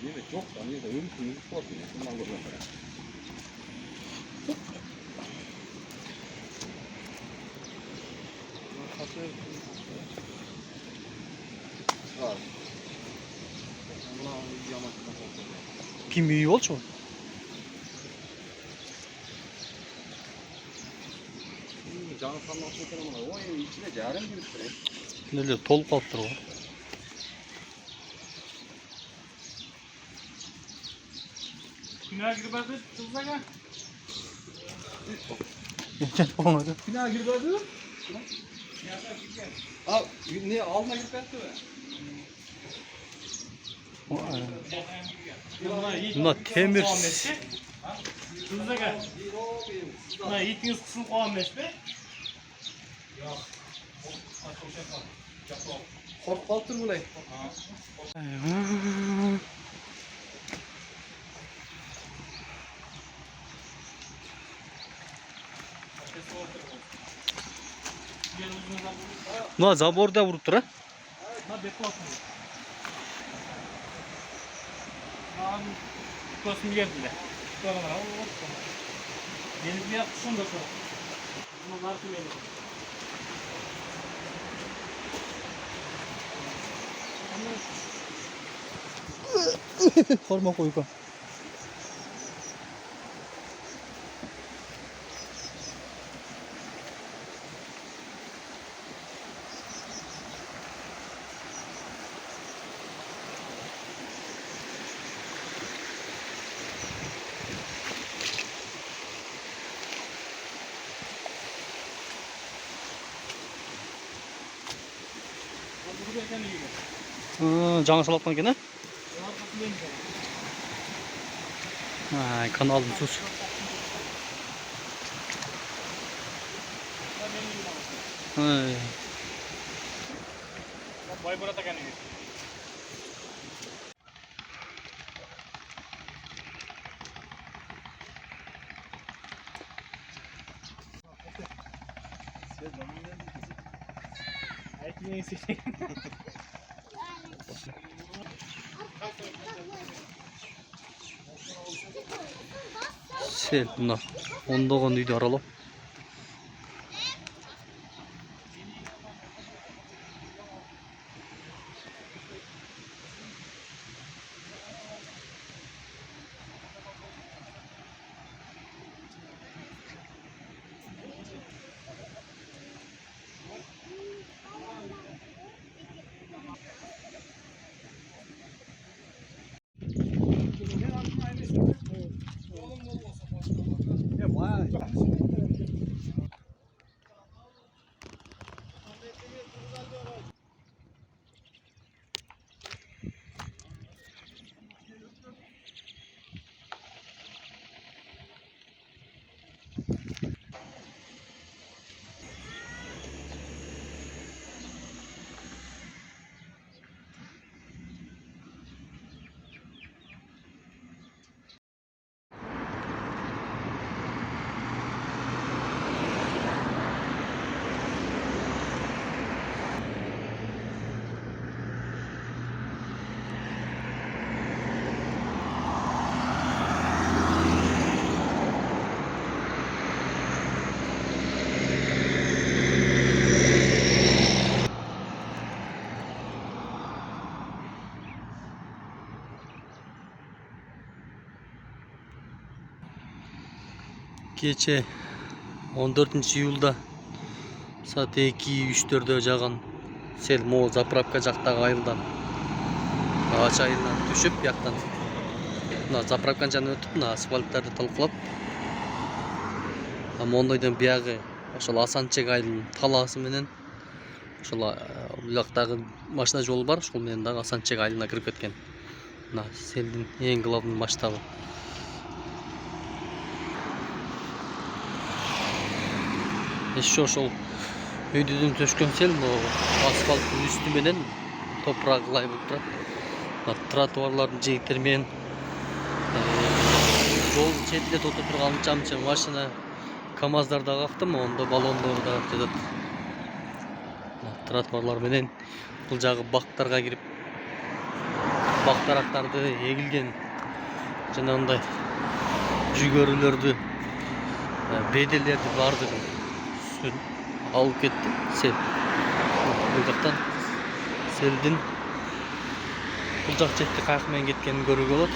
Yine çok da niye de ölümsüz korkun. Bundan görmem ben. Kim iyi oldu mu? Canı sanmak için ama o evin içine carem gibi duruyor. Neler tol kalktır o. Bina girmedi, kızla gel. Olmadı. Bina girmedi. Al, ne alma girmedi mi? Buna temir. Kızla gel. Buna yetiniz kısım kovamış be. Kork kalktır mı lan? Buna zaborda vurup dur ha. Ha beton atıyor. Abi kosmu geldiler. Sonra var. Deniz bir yapsın da sonra. Bunu artık verelim. Forma koy koy. Жаңа салатқан екен, каналдың сусу. Байбарата кәне. Сел, мына ондаған үйді аралап. Кече 14 июлда saat 2-3'lerde жаган сел могу заправка жактагы айылдан ағаш айылынан түшүп бияктан мына заправканын жанынан өтүп мына асфальттарды талкалап мондойдон биягы ошол Асанчек айылынын талаасы менен ошол буяктагы машина жолу бар, ошол менен дагы Асанчек айылына кирип кеткен. Мына селдин эң главный масштабы. Еще ошол үйдүдөн төшкөн сел асфальттын үстү менен топурак ылай болуп турат. Тротуарлардын жээктери менен жолдун четинде тотуп турган анча машина, КамАЗдар да кактым, ондо баллондор да жатат. Тротуарлар менен бул жагы бактарга кирип бактарактарды эгилген жанагындай жүгөрүлөрдү, бедерлерди бардыгын алып кетти сел. Бул жактан селдин бул жак четти каяк менен кеткенин көрүүгө болот.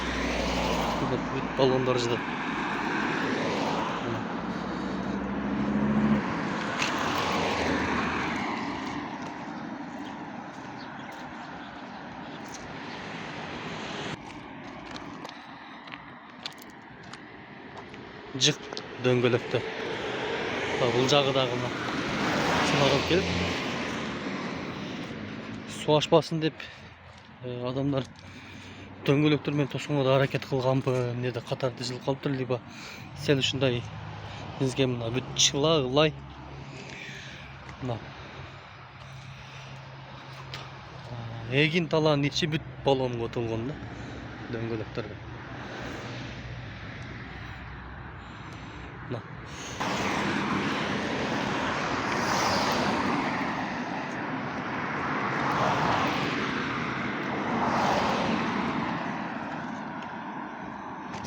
Бүт баллондор жатат. Жык дөңгөлөктө. Бул жагы дагы сынагып келип суу ашпасын деп адамдар дөңгөлөктөр менен тосконго да аракет кылганбы, эмнеде катарды жылып калыптыр, либо сел ушундай бизге мына бүт чыла ылай мына эгин талаанын ичи бүт баллонго толгон да дөңгөлөктөрдө. Мына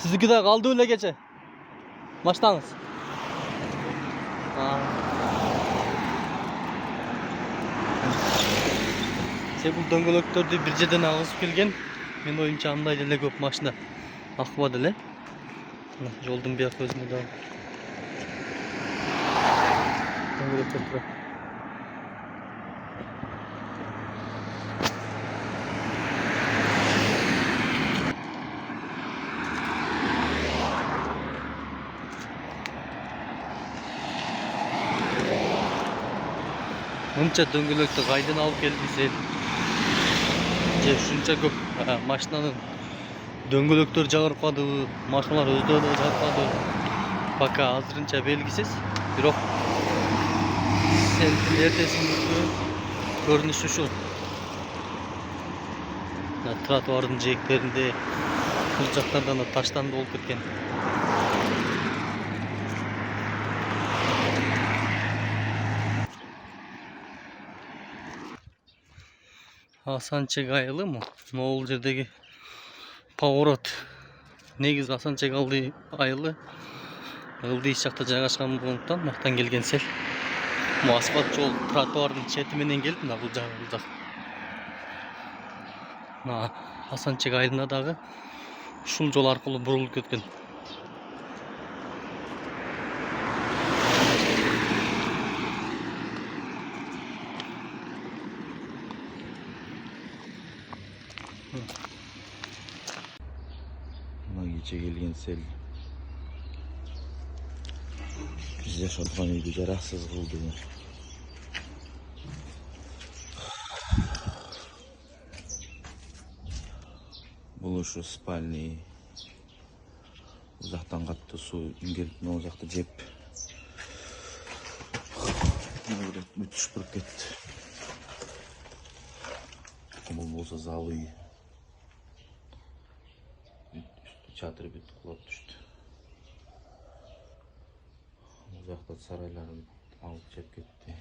Sizdeki de kaldı öyle gece. Maçtanız. Bu döngülöktörde bir ceden ağızıp gelgen. Men oyunca anday dele köp maçına akıba dele. Yoldun bir gözüne daha. Döngülöktör tura. Мынча дөңгөлөктү кайдан алып келдисе же ушунча көп машинанын дөңгөлөктөрү жабыркадыбы, машиналар өздөрү жабыркадыбы пока азырынча белгисиз. Бирок селдин эртесиңки көрүнүшү ушул. Тротуардын жээктеринде бул жактардан таштанды болуп кеткен. Асанчек айылы мı? Могул жердеги поворот. Негизи Асанчек айылы ылдый жакта жайгашкан болгондуктан мактан келген сел. Бул асфальт жол тротуардын чети менен келип мына бул жак. Мына Асанчек айылына дагы ушул жол аркылуу бурулуп кеткен. Gece gelgen sel biz yaşatkan uydu jaraksız kıldı. Бұл ушу спальный. Uzaktan kattı su gelip ne uzaktı cep. Müthiş pırık etti. Bu olsa zalıyı. Çadırı bir kulak düştü. Uzakta sarayları alıp cep gitti.